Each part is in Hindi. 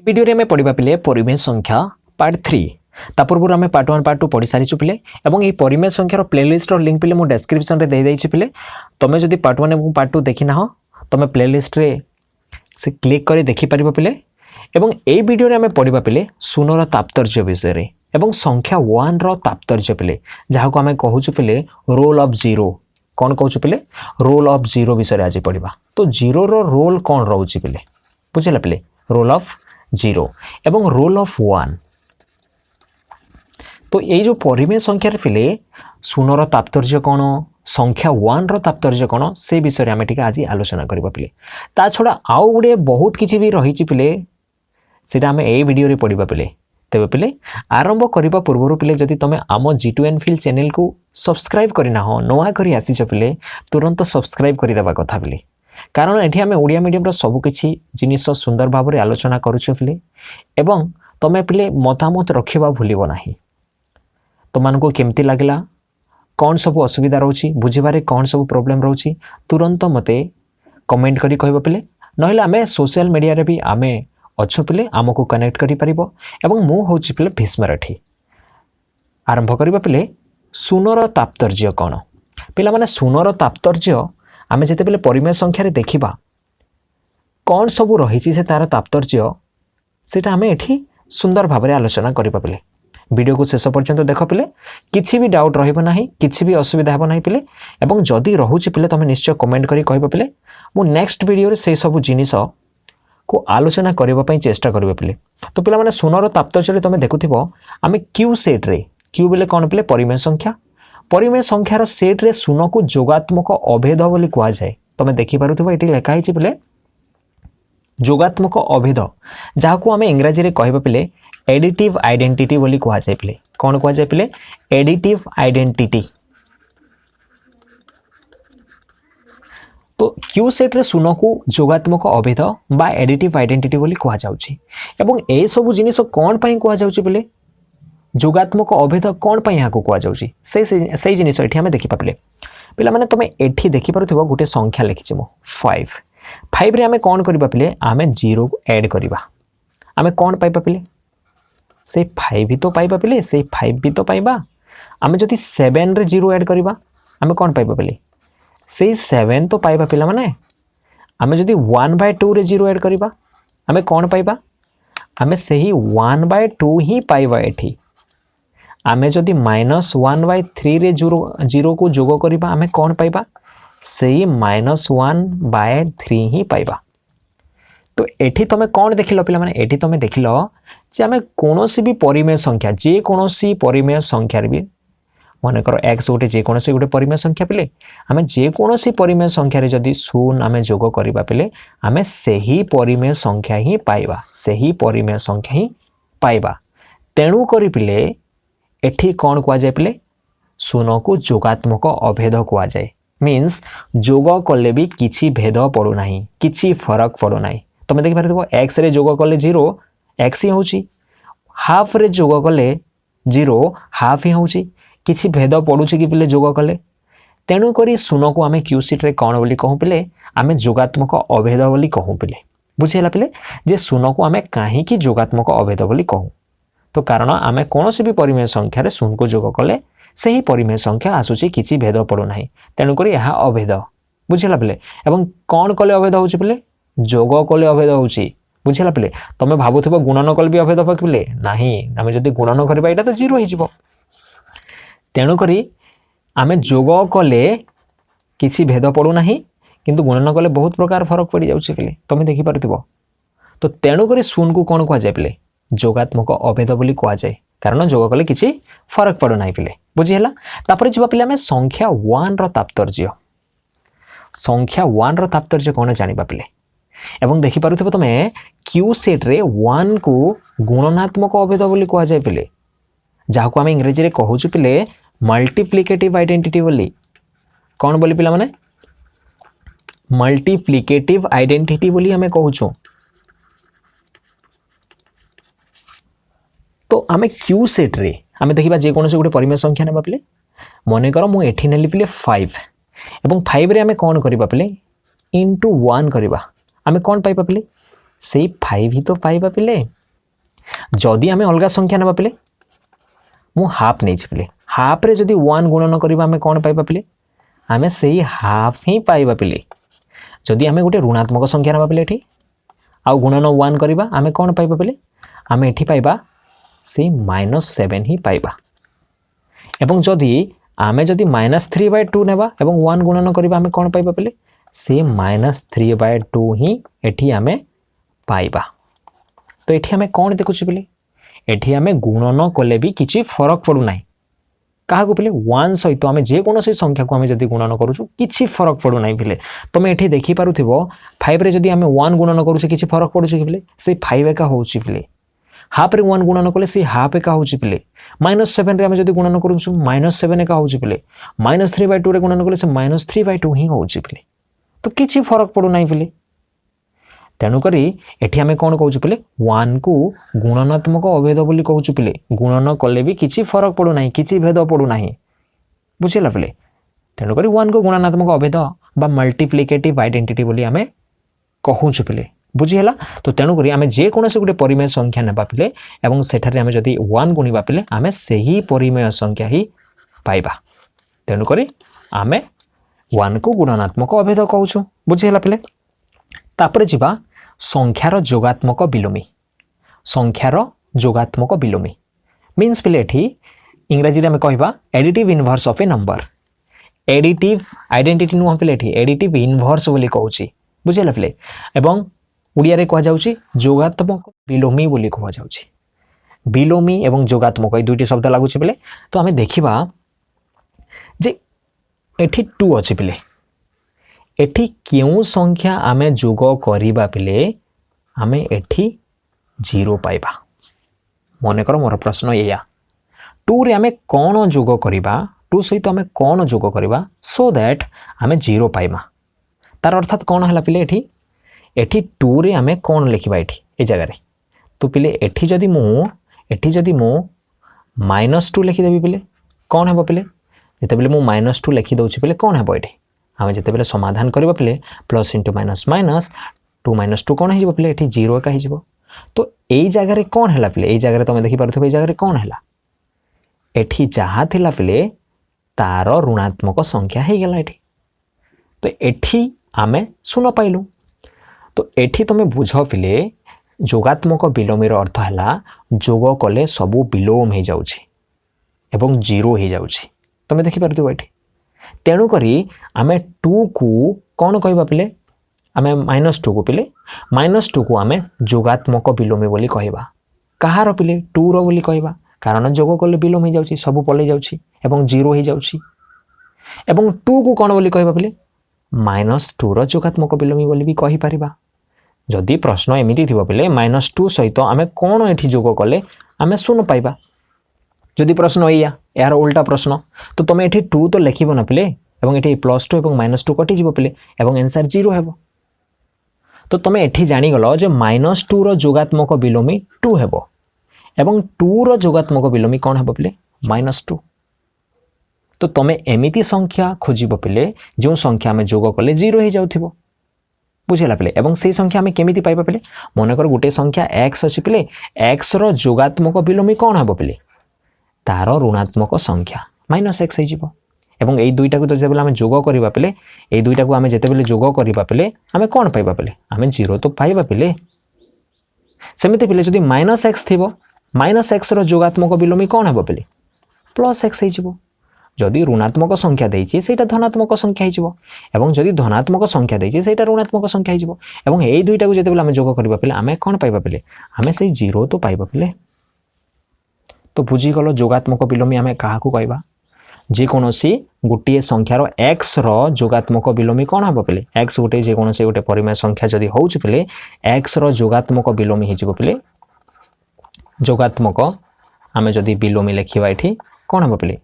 वीडियो रे में पढ़ा पिले परिमेय संख्या पार्ट 3 ता पूर्व आम पार्ट 1 पार्ट 2 पढ़ी सारी पिले और ये परिमेय संख्यार प्लेलिस्ट लिंक पिले मुझे डेस्क्रिप्शन में दे देछि पिले तुम जदि पार्ट 1 और पार्ट 2 देखी ना तुम प्लेलिस्ट रे से क्लिक कर देखि परिबो पिले एवं ए वीडियो रे आम पढ़ा पिले शून्यर तात्पर्य विषय रे एवं संख्या 1 रो तात्पर्य पिले जहाँ को आम कहूँ पिले रोल ऑफ जीरो कौन कहूँ पिले रोल ऑफ जीरो विषय आज पढ़ा तो जीरो रो रोल कौन रोचे पिले बुझेगा पिले रोल ऑफ जीरो एवं रोल ऑफ 1 तो ये जो परिमेय संख्यार पिले शून्यर तात्पर्य कौन संख्या 1 रो तात्पर्य कौन से विषय में आम टे आज आलोचना करबा पिले ता छड़ा आउ गुड़े बहुत किसी भी रही पिले सेटा आम ए वीडियो रे पढ़ा पिले तेबे पिले आरंभ करबा पूर्व पिले जदि तुम आम G2N Field चैनल को सब्सक्राइब करना हो नुआ करी आसीच पिले तुरंत सब्सक्राइब करदेवा कथा पिले कारण एठी आम ओडिया मीडियम रो सब किछि जिनिस सुंदर भाव में आलोचना करूछु पिले एवं तमे पिले मतामत रखिबा भूलिबो नाही तुमको केमती लगला कौन सब असुविधा रोची बुझीबारे कौन सब प्रॉब्लम रोची तुरंत मते कमेंट करी कहबो पिले नहले आमे सोशल मीडिया रे भी आमे अच्छु पिले आमको कनेक्ट करि परिबो एवं मु होची पिले भीष्मरठी आरंभ करबा पिले शून्यर तात्पर्य कौन पिला माने शून्यर तात्पर्य आमे जेते पिले परिमेय संख्या रे देखिबा कौन सब रही से तार तात्पर्य सेटा आमे एठी सुंदर भाव में आलोचना करबा पिले वीडियो को शेष पर्यंत देख पिले किसी भी डाउट रहिबो नाही किसी भी असुविधा हेबो नाही पिले एवं जदि रहुची पिले तुम निश्चय कमेंट करी कहबो पिले मु नेक्स्ट वीडियो रे से सब जिनिस को आलोचना करबा पई चेष्टा करबे पिले तो पिला माने शून्यर तात्पर्य रे तुम देखुथिबो आमे क्यू सेट रे क्यू बेले कौन पिले परिमेय संख्यार सेट रे शून्य को जोगात्मक अभेद बोली कहा जाए तुम देखि पारुथिबो एटी लेखा हिची पिले जोगात्मक अभेद जहाँ को आम इंग्राजी रे कहबा पिले एडिटिव आइडेंटिटी बोली कहा जाए पिले कौन कहा जाए पिले एडिटिव आइडेंटिटी तो क्यू सेट रे शून्य को जोगात्मक अभेद बा एडिटिव आइडेंटिटी बोली कहा जाउची एवं ए सब जिनिस कौन पई कहा जाउची पिले जोगात्मक अभेद कौन पई यहाँ को कहा जाउची से जिनिस एठी हमें देखि पापिले पिला माने तुम एठी देखि पारुथिबो गोटे संख्या लिखिछि मो 5 रे आमे कौन करबा पिले आमे 0 को ऐड करबा आमे कौन पाइबा पिले से 5 भी तो पाइबा पिले से 5 भी तो पाइबा आमे जति 7 रे 0 ऐड करबा आमे कौन पाइबा पिले से 7 तो पाइबा पिला माने आमे जति 1/2 रे 0 ऐड करबा आमे कौन पाइबा आमे सही 1/2 ही पाइबा एठी आमे जति -1/3 रे 0 को जोग करबा आमे कौन पाइबा सही -1/3 ही पाइबा तो एठी तुम कौन देखिल पिला माने एठी तुम देखिल जे आमे कोनोसी भी परिमेय संख्या जे कोनोसी परिमेय संख्या रे भी माने करो x गोटे जे कोनोसी गोटे परिमेय संख्या पिले आमे जे कोनोसी परिमेय संख्या रे जदी शून्य आमे जोग करबा पिले आमे सही परिमेय संख्या ही पाइबा सही परिमेय संख्या ही पाइबा तेणु करी पिले एठी कौन कहा जाए पिले शून्य को जोगात्मक अभेद कहा जाए मीन्स जोग कले भी किछि भेद पड़ू नाही किछि फरक पड़ू नाही तुम देखि पारथिबो x रे जोग कले 0 x ही होची हाफ रे जोग कले 0 हाफ ही होची किछि भेद पड़ुछि कि पिले जोग कले तेणु करी शून्य को आमे क्यू सीट रे कौन बोली कहूँ पिले आमे जोगात्मक अभेद बोली कहूँ पिले बुझेला पिले जे शून्य को आमे काहे कि जोगात्मक अभेद बोली कहूँ तो कारण आमे कोनोसी भी परिमेय संख्या रे शून्य को जोग कले सही परिमेय संख्या आसुची किछि भेद पड़ू नाही तेणु करी यह अभेद बुझेला पिले एवं कौन कले अभेद होची पिले जोग कले अभेद होची बुझेला पिले तमे भाबुथिबो गुणन कले भी अभेद हो पिले नाही आमे जदी गुणन करबा एटा तो 0 ही जिवो तेणु करी आमे जोग कले किछि भेद पड़ू नाही किंतु गुणन कले बहुत प्रकार फरक पड़ी जाउची पिले तमे देखि पारुथिबो तो तेणु करी शून्य को कौन कहा जाए पिले जोगात्मक अभेद बोली कहा जाए कारण जोग कले किछि फरक पड़ू नाही पिले बुझिहेला तापर जिबा पिले आमे संख्या 1 रो तात्पर्य संख्या 1 रो तात्पर्य कौन जानिबा पिले एवं देखि पारुथिबो तमे क्यू सेट रे 1 को गुणनात्मक अभेद बोली कहा जाए पिले जहाँ को आमे इंग्रजी रे कहूछु पिले मल्टीप्लिकेटिव आइडेंटिटी बोली कौन बोली पिला माने मल्टीप्लिकेटिव आइडेंटिटी बोली आमे कहूछु तो आमे क्यू सेट रे आमे देखिबा जे कोनसे गोटे परिमेय संख्या नेबा पिले मने करो मु एठी नेली पिले 5 एवं 5 रे आमे कोन करबा पिले * 1 करबा आमे कोन पाइबा पिले से 5 ही तो पाइबा पिले जदि आम अलग संख्या ना पिले मु हाफ नहीं पिले हाफ रे जदि 1 गुणन करबा आम कौन पाइबा पिले आम से हाफ ही पाइबा पिले जदि आम गोटे ऋणात्मक संख्या ना पिले एठी आउ गुणन 1 करबा आम कौन पाइबा पिले आम एठी पाइबा से -7 ही पाइबा एवं जदि आम जदि -3/2 नेबा एवं 1 गुणन करबा आम कौन पाइबा पिले से -3/2 ही एठी आम पाइबा तो एठी आम कौन देखुचे पिले एठी आम गुणन कले भी किसी फरक पड़ू ना क्या पिले 1 सहित आम जेकोसी संख्या को आम जब गुणन करूँ किसी फरक पड़ू ना पिले तुम ये देखिपुव 5 रे जदि आम 1 गुणन करूँ किसी फरक पड़ू कि पिले से 5 एका हो पिले हाफ रे 1 गुणन कले से हाफ एका हो पिले -7 रे आम जदि गुणन करूँ -7 एका हो पिले -3/2 रे गुणन कले से -3/2 ही हो पिले तो किसी फरक पड़ू ना पिले तेणुक एठी आम कौन कहूँ पिले 1 को गुणनात्मक अभेद बोली कहूँ पिले गुणन कले भी किसी फरक पड़ू ना किसी भेद पड़ू ना बुझेगा पिले तेणुक 1 को गुणनात्मक अभेद बा मल्टीप्लिकेटिव आइडेंटिटी बोली आम कहूँ पिले बुझीगला तो तेणुक आम जेकोसी गोटे परिमेय संख्या नेबा पिले एवं सेठारे आम जदि 1 गुणिबा पिले आम से ही परिमेय संख्या ही पाइबा तेणुक आम 1 को गुणनात्मक अभेद कहूँ बुझीगला पिले तापर जिबा संख्यार जोगात्मक बिलोमी संख्यार जोगात्मक बिलोमी मीन्स पिले एठी इंग्रजी में कहबा additive inverse of a number additive identity नुह पिले एठी एडिटिव इनवर्स बोली कहूची बुझेला पिले एवं उड़िया रे कहा जाउची जोगात्मक बिलोमी बोली कहा जाउची बिलोमी एवं जोगात्मक ए दुईटी शब्द लागुची पिले तो आमे देखिबा जे एठी 2 अछि पिले एठी क्यों संख्या आमे जोग करिबा पिले आमे एठी 0 पाइबा मने कर मोर प्रश्न एया 2 रे आमे कोन जोग करिबा 2 सहित आमे कोन जोग करिबा सो दैट आमे 0 पाइबा तार अर्थात कोन हला पिले एठी 2 रे आमे कोन लिखिबा एठी ए जगह रे तो पिले एठी जदी मु -2 लिखि देबी पिले कोन हेबो पिले जते पिले मु -2 लिखि दउछि पिले कोन हेबो एठी आम जिते समाधान करबा पिले प्लस इंटू माइनस माइनस 2 - 2 कौन हो पिले 0 एका हो तो यही जगह कौन है पिले यही जगह तुम देखिपे ये जगह कौन है एठी जहाँ थिला पिले तार ऋणात्मक संख्या हो गला एठी तो एठी आमे शून्य पाइलु तो एठी तुम बुझ पिले जोगात्मक बिलोमीर अर्थ है जोग कले सबू बिलोम हो जाउछि एवं 0 हो जाउछि तुम देखिपे ये तेणुक आम 2 को कौन कहबा पिले आम -2 को पिले -2 को आम जोगात्मक बिलोमी बोली कहबा कहार पिले 2 रो बोली कहबा कारण जोग कले बिलोम हो जाउछि सब पलै जाउछि एवं 0 हो जाउछि एवं 2 को कौन बोली कहबा पिले -2 रो जोगात्मक बिलोमी बोली भी कहि परिबा जदि प्रश्न एमिति थिबो पिले -2 सहित आम कौन एठी जोग कले आम 0 पाइबा जदि प्रश्न एया यार उल्टा प्रश्न तो तुम एठी 2 तो लिखिबो ना पिले एवं एठी +2 एवं -2 कटि जिवो पिले एवं आंसर 0 हेबो तो तुम एठी जानि गलो जे -2 रो जोगात्मक बिलोमी 2 हेबो एवं 2 रो जोगात्मक बिलोमी कोन हेबो पिले -2 तो तुम एमिति संख्या खोजिबो पिले जो संख्या में जोग कले 0 हो जाउथिबो बुझेला पिले एवं से संख्या में केमिति पाइबा पिले मनकर गुटे संख्या x अछि पिले x रो जोगात्मक बिलोमी कोन हेबो पिले तार ऋणात्मक संख्या -x हो जिवो एवं एई दुईटा को जब आम जोग करबा पिले एई दुईटा को आम जेतेबेले जोग करबा पिले आम कोन पाइबा पिले आम 0 तो पाइबा पिले सेमिति पिले जदि -x थिबो -x रो जोगात्मक बिलोमी कोन हेबो पिले +x हो जिवो जदि ऋणात्मक संख्या देइछि सेटा धनात्मक संख्या हो जिवो एवं जदि धनात्मक संख्या देइछि सेटा ऋणात्मक संख्या हो जिवो एवं एई दुईटा को जेतेबेले आम जोग करबा पिले आम कोन पाइबा पिले आम से 0 तो पाइबा पिले तो बुझीगल जोगात्मक बिलोमी आम क्या कहबा जेकोसी गोटे संख्यार x रो जोगात्मक बिलोमी कौन हम पिले x गोटे जेकोसी गोटे परिमेय संख्या जदि होउछि पिले x रो जोगात्मक बिलोमी हिजिबो पिले जोगात्मक आम जदि बिलोमी लिखिबा एठी कौन हम पिले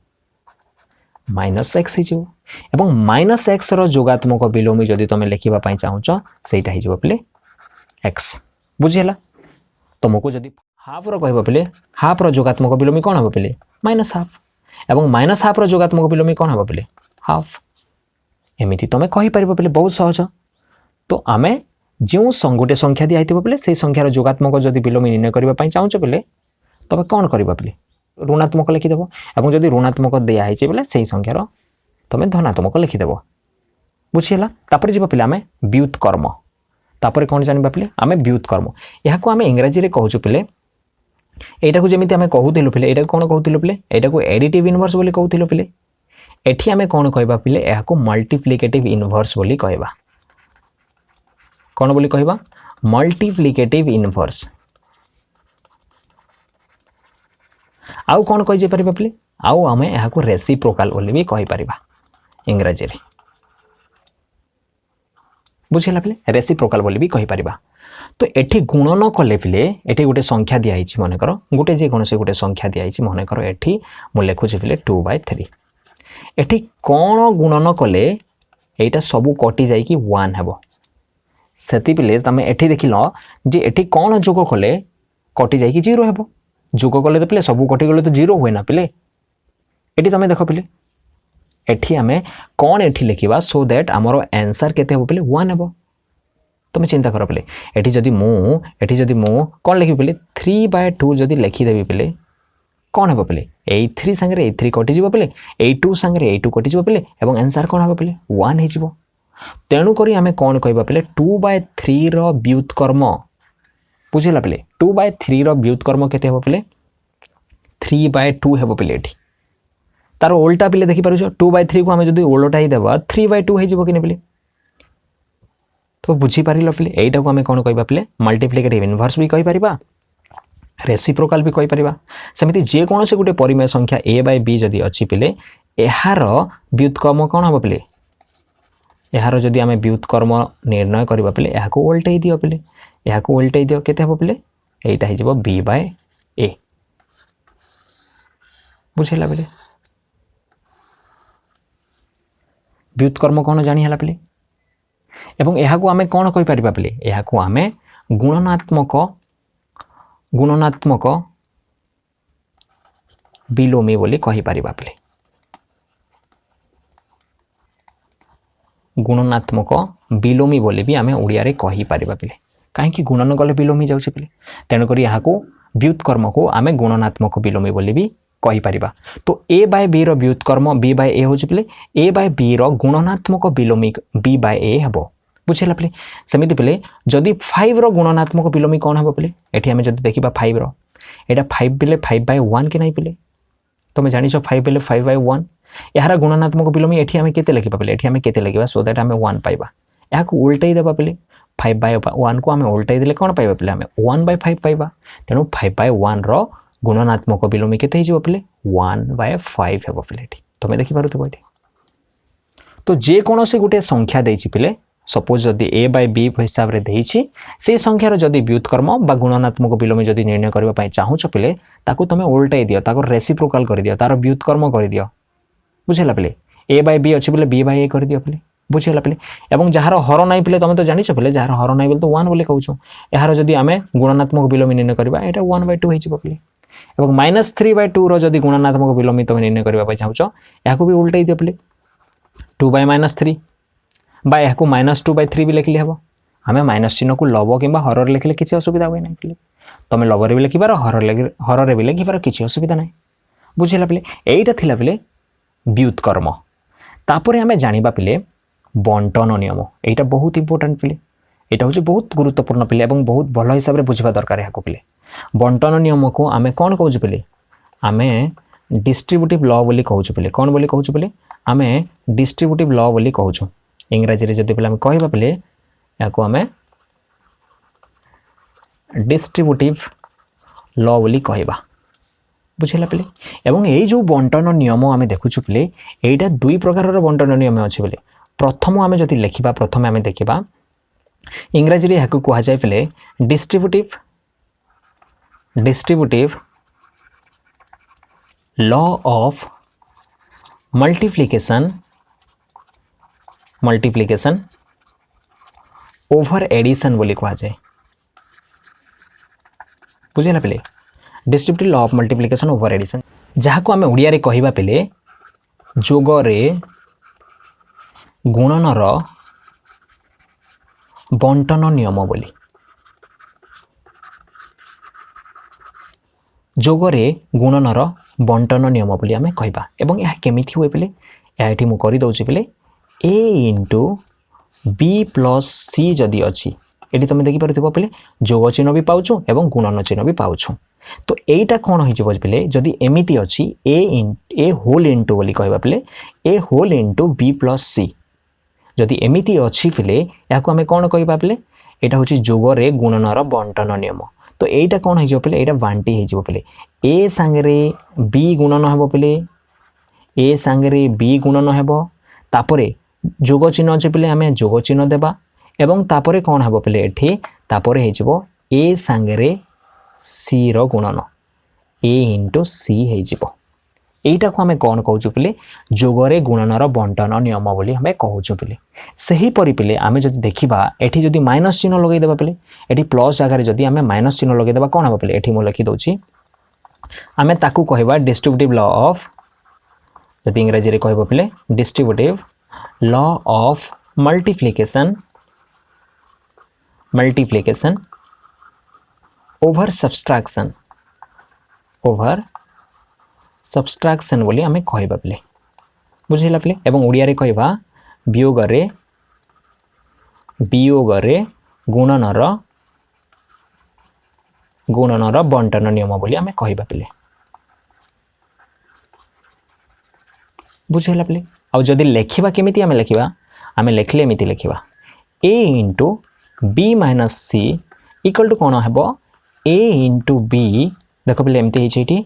-x हिजिबो एवं -x रो जोगात्मक बिलोमी जदि तुम लिखिबा पई चाहुछ सेटा हिजिबो पिले x बुझिला तुमको जदि हाफ रो कहबो पिले हाफ रो जोगात्मक बिलोमी कौन हम पिले -हाफ एवं -हाफ रो जोगात्मक बिलोमी कौन हम पिले हाफ एमिति तुम कहि परिबो पिले बहुत सहज तो आमे जो गोटे संख्या दिखाई बोले से संख्यार जोगात्मक जदि विलोमी निर्णय करने चाहूँ बोले तब कौन कर बोले ऋणात्मक लिखिदेव और जदि ऋणात्मक दिखाई बोले से संख्यार तुम धनात्मक लिखिदेव बुझीगला। तापर जी पे आम व्युत्कर्म तापर कौन जानवा पे आम व्युत्कर्म यहाँ आम इंग्राजी में कहूँ पे यहाँ को जमी आम कहूलु पे यहाँ कौन कहूलु पे यहाँ को एडिटिव इनवर्स बोली कहूलु पे एठी आम कौन कहवा पे यहाँ को मल्टीप्लिकेटिव इनवर्स बोली कहवा कौन बोली कहवा मल्टीप्लिकेटिव इनवर्स आउ कौन कही पारिबा पे आउ आम यहाँ को रेसिप्रोकाल बोली भी कहि परिबा इंग्राजी रे बुझेला पे रेसिप्रोकाल बोली भी कहि परिबा। तो एठी गुणन कले पे एठी गोटे संख्या दिया मन कर गोटे जेकोसी गोटे संख्या दिया मन कर एठी मु लिखुची पे 2/3 एठी कौन गुणन कले एटा सबू कटि जाइकी 1 हेबो सेति पिले तमे एठी देखिल जे एठी कौन जोग कले कटि जाइकी 0 हेबो जोग कले तो पिले सबू कटि गले तो 0 हुए ना पिले एठी तमे देखो पिले एठी आमे कौन एठी लिखिबा सो दैट हमरो आंसर केते हेबो पिले 1 हेबो। तुम चिंता कर पे एठी जदि मु कौन लिखी पे 3/2 जदि लिखिदेवी पे कौन हे पे 3 सांगे 3 कटिज पे 2 सांगे 2 कटिज पे और आंसर कौन हे पे 1 हो तेणुक आम कौन कह पे 2/3 व्युत्कर्म बुझेगा पे 2/3 व्युत्कर्म केते हे पे 3/2 हे पे तार ओल्टा पे देखिपार 2/3 को आम जो ओल्टा ही देवा 3/2 हो कि तो बुझीपार पे यहीटा को आम कौन कह पे मल्टीप्लिकेटिव इनवर्स भी कहीपर रेसिप्रोकाल भी कहीपर सेमती जेकोसी गोटे परिमेय संख्या a/b जदि अच्छी पे यार व्युत्कर्म कौन हम पे यार जदि आम व्युत्कर्म निर्णय करवा पे यहाँ को ओल्टाई दियो पे यहाँ को ओल्टाई दियो केते हम पे यहीटा हो b/a बुझेगा पे व्युत्कर्म कौन जानी पे एवं यहाँ को आम कौन कही पारिबा पे यहाँ को आम गुणनात्मक विलोमी बोली कही पारिबा पे गुणनात्मक विलोमी बोली भी आम ओडिया रे कही पारिबा पे कहीं गुणन कले विलोमी जाउछि पे तेणुक यहाँ को व्युत्कर्म को आम गुणनात्मक विलोमी बोली भी कही पारिबा। तो a/b रो व्युत्कर्म b/a हो पे a/b रो गुणनात्मक विलोमी b/a हेबो बुझेगा पे सेमती पे जदि 5 रो गुणनात्मक विलोमी कौन हम पे ये आम जब देखा 5 रो यहाँ 5 पे 5/1 कि नहीं पे तुम जान 5 पे 5/1 यार गुणनात्मक विलोमी ये आम के लिखा पे ये आम के लिखा सो दैट आम 1 पाइबा यहाँ को उल्टाई देवा पे 5/1 को आम उल्टाई देले कौन पाइबा पे आम 1/5 पाइबा तेणु 5/1 रो गुणनात्मक विलोमी केते हो पे 1/5 हेबो पे तुम देखिपार ये तो जेकोसी गोटे संख्या देछि पे सपोज जदि a/b हिसाब से देछि से संख्यार जदि व्युत्कर्म बा गुणनात्मक विलोमी जदि निर्णय करबा चाहूछ पे ताकू तुम उल्टाई दियो ताको रेसिप्रोकाल कर दियो तार व्युत्कर्म कर दियो बुझेला पे a/b अच्छी पे b/a कर दियो पे बुझेला पे एवं जार हर नाई पे तुम तो जानिछ पे जार हर नाई बोले तो 1 बोले कहूँ यार जदि आम गुणनात्मक विलोमी निर्णय करबा एटा 1/2 हो पे और -3/2 रो जदि गुणनात्मक विलोमी तुम निर्णय करबा चाहूछ या भी उल्टाई दियो पे 2/-3 बा यहाँ को -2/3 भी लिखले हम आम माइनस चिन्ह को लव कि हर लिखले किसी असुविधा हुए ना पे तुम लवर भी लिखिपार हर भी लिखिपार किसी असुविधा ना बुझेगा पे यहीटा थिला पे व्युत्कर्म। तापर आम जानिबा पे बंटन नियम यहाँ बहुत इंपोर्टेंट पे यहाँ हूँ बहुत गुरुत्वपूर्ण पे बहुत भल हिसाब से बुझा दरकार यहाँ पे बंटन नियम को आम कौन कहूँ पे आम डिस्ट्रीब्यूटिव लॉ बोली कहूँ पे कौन बोली कहूँ पे आम डिस्ट्रीब्यूटिव लॉ बोली कहूँ इंग्राजी जदि पे आम कहवा पे या आम डिस्ट्रीब्यूटिव लॉ बोली कहवा बुझेगा पे एवं यही जो बंटन नियम आम देखुचु पे यहाँ 2 प्रकार बंटन नियम अच्छे पे प्रथम आम जदि लिखा प्रथम आम देखा इंग्राजी यहाँ को कह जाए पे distributive law of multiplication over addition बोली कह जाए बुझेगा पे distributive law of multiplication over addition जहाँ को आम ओडिया रे कहवा पे जोगरे गुणनर बंटन नियम बोली जोगरे गुणनर बंटन नियम बोली आमे कहबा एवं यह केमिति हुए पिले एठी मु करि दउछि पिले a into b plus c जदि अछि एठी तुम देखि परथिबो पिले जोग चिन्ह भी पाउछु एवं गुणन चिन्ह भी पाउछु तो एटा कोन होई जबो पिले जदि एमिति अछि a होल इंटू बोली कहबा पिले a whole into b plus c जदि एमिति अछि पिले याको आमे कोन कहबा पिले एटा होछि जोगरे गुणनर बंटन नियम तो एटा कोन होई जबो पिले एटा बांटी होई जबो पिले a संगरे b गुणन हेबो पिले a संगरे b गुणन हेबो तापरे जोग चिन्ह अछि पिले आमे जोग चिन्ह देबा एवं तापरे कोन हेबो पिले एठी तापरे हे जबो a संगरे c रो गुणन a इंटू c हे जबो एटा को हमें कोन कहउछु पिले जोगरे गुणनर बंटन नियम बोली हमें कहउछु पिले सही परि पिले आमे जदि देखिबा एठी जदि माइनस चिन्ह लगै देबा पिले एठी प्लस जगह रे जदि आमे माइनस चिन्ह लगै देबा कोन हेबो पिले एठी मु लिखि दउछि आमे ताकू कहबा डिस्ट्रीब्यूटिव लॉ ऑफ जदि इंग्रजी रे कहबो पिले distributive law of multiplication over subtraction बोली आमे कहबा पिले बुझिला पिले एवं ओडिया रे कहबा वियोग रे गुणनर बंटन नियम बोली आमे कहबा पिले बुझिला पिले आ जदि लेखिबा केमिति आमे लेखले एमिति लेखिबा a into b minus c equal to कोन हेबो a इंटू b देखो पिले एमिति हे छैटी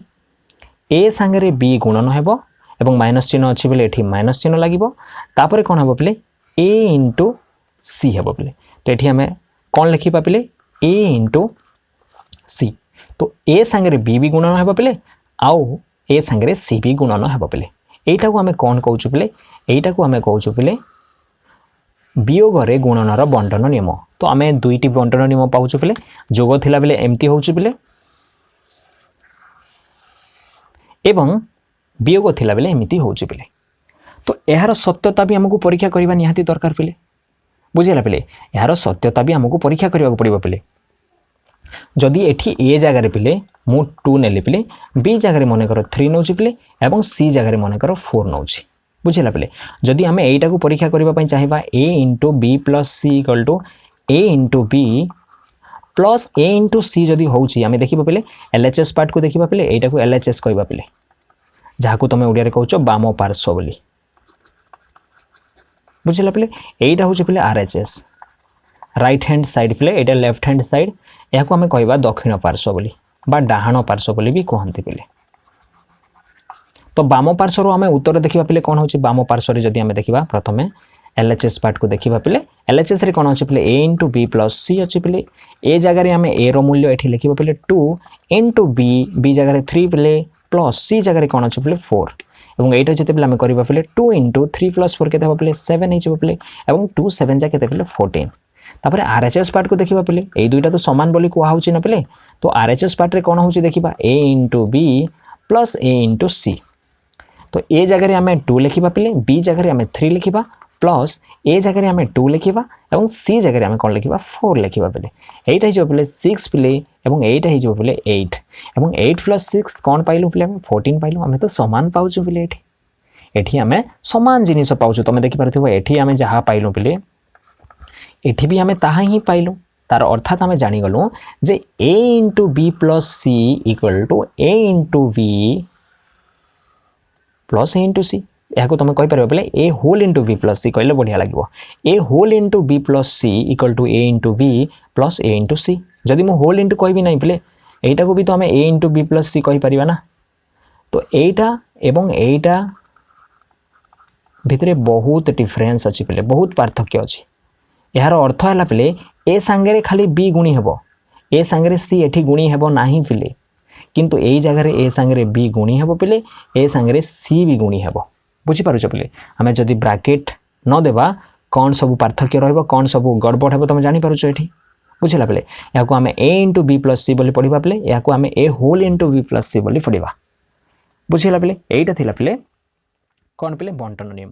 a संगरे b गुणन हेबो एवं माइनस चिन्ह अछि बेले एठी माइनस चिन्ह लागिबो तापरे कोन हेबो पिले a इंटू c हेबो पिले तो एठी हमें कोन लिखिबा पिले a इंटू c तो a संगरे b भी गुणन हेबो पिले आउ a संगरे c भी गुणन हेबो पिले एटा को हमें कोन कहउछु पिले एटा को हमें कहउछु पिले वियोग रे गुणनर बंटन नियम तो आमे दुईटी बंटन नियम पाउछु पिले जोग थिला बेले एम्ति होउछु पिले एवं वियोग थिला बेले एमिति होउछि पिले तो एहार सत्यता भी हमकु परीक्षा करबा निहाती दरकार पिले बुझिला पिले एहार सत्यता भी हमकु परीक्षा करबा पड़िबो पिले जदि एठी ए जगह रे पिले मु 2 नेले पिले बी जगह रे मने करो 3 नउछि पिले एवं सी जगह रे मने करो 4 नउछि बुझिला पिले जदि हमें एटा को परीक्षा करबा पई चाहिबा a into b plus c equal to a into b plus a into c जदि होउछि हमें देखिबा पिले LHS पार्ट को देखिबा पिले एटा को LHS कहबा पिले जहा को तमे ओडिया रे कहउछो बाम पार्श्व बोली बुझिला पिले एटा होउछि पिले RHS राइट हैंड साइड पिले एटा लेफ्ट हैंड साइड या को हमें कहबा दक्षिण पार्श्व बोली बा डाहाण पार्श्व बोली भी कहंती पिले तो बाम पार्श्व रो हमें उत्तर देखिबा पिले कोन होछि बाम पार्श्व रे जदि हमें देखिबा प्रथमे LHS पार्ट को देखिबा पिले LHS रे कोन होछि पिले a into b plus c अछि पिले ए जगह रे हमें a रो मूल्य एठी लिखिबा पिले 2 इंटू b जगह रे 3 पिले प्लस c जगह रे कोन अछि पिले 4 एवं एटा जते पिले हमें करबा पिले 2 इंटू 3 प्लस 4 केते हो पिले 7 हिजो पिले एवं 2 7 जा केते पिले 14 तापरे RHS पार्ट को देखिबा पिले ए दुईटा तो समान बोली को होउछि ना पिले तो RHS पार्ट रे कोन होउछि देखिबा a into b plus a into c तो ए जगह रे हमें 2 लिखिबा पिले b जगह रे हमें 3 लिखिबा प्लस ए जगह रे हमें 2 लिखिबा एवं c जगह रे हमें कोन लिखिबा 4 लिखिबा पिले 8 हिजो पिले 6 पिले एवं 8 हिजो पिले 8 एवं 8 प्लस 6 कोन पाइलु पिले हमें 14 पाइलु हमें तो समान पाउछु पिले एठी हमें समान जिनिस पाउछु तमे देखि परथिबो एठी हमें जहा पाइलु पिले एठी भी हमें ताहा ही पाइलु तार अर्थात हमें जानि गलु जे a into b plus c equal to a into v plus a into c या को तुम कहि परबे बोले a whole into v plus c कहले बढ़िया लागबो a whole into b plus c equal to a into v plus a into c जदि मु होल इंटू कहबी नहीं पिले एटा को भी तो हमें a into b plus c कहि परिबा ना तो एटा एवं एटा भितरे बहुत डिफरेंस अछि पिले बहुत पार्थक्य अछि यार अर्थ हला पिले ए संगे खाली b गुणी हेबो ए संगे c एठी गुणी हेबो नाही पिले किंतु एई जगह रे ए संगे b गुणी हेबो पिले ए संगे c भी गुणी हेबो बुझी पारुछ पिले हमें जदि ब्रैकेट न देबा कोन सब पार्थक्य रहबो कोन सब गड़बड़ हेबो तुम जानि पारुछ एठी बुझिला पिले या को हमें a into b plus c बोली पढिबा पिले या को हमें a whole into b plus c बोली पढिबा बुझिला पिले एटा थिला पिले कोन पिले बंटन नियम।